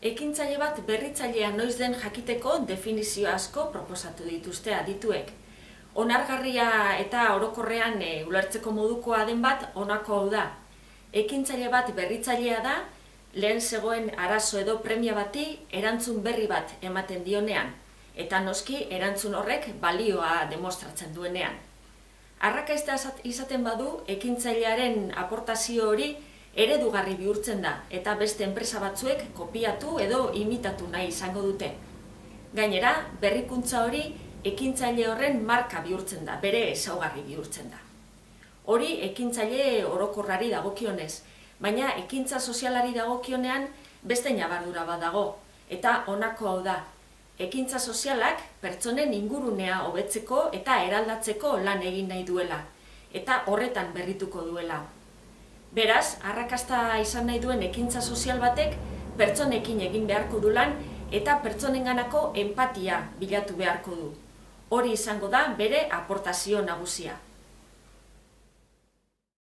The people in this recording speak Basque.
Ekintzaile bat berritzailea noiz den jakiteko definizio asko proposatu dituzte adituek. Onargarria eta orokorrean ulertzeko modukoa den bat honako hau da. Ekintzaile bat berritzailea da, lehen zegoen arazo edo premia bati erantzun berri bat ematen dionean, eta noski erantzun horrek balioa demostratzen duenean. Arrakaista izaten badu, ekintzailearen aportazio hori eredugarri bihurtzen da, eta beste enpresa batzuek kopiatu edo imitatu nahi izango dute. Gainera, berrikuntza hori ekintzaile horren marka bihurtzen da, bere ezaugarri bihurtzen da. Hori ekintzaile orokorrari dagokionez, baina ekintza sozialari dagokionean beste ñabardura bat dago, eta honako hau da. Ekintza sozialak pertsonen ingurunea hobetzeko eta eraldatzeko lan egin nahi duela, eta horretan berrituko duela. Beraz, arrakasta izan nahi duen ekintza sozial batek pertsonekin egin beharko du lan eta pertsonenganako enpatia bilatu beharko du. Hori izango da bere aportazio nagusia.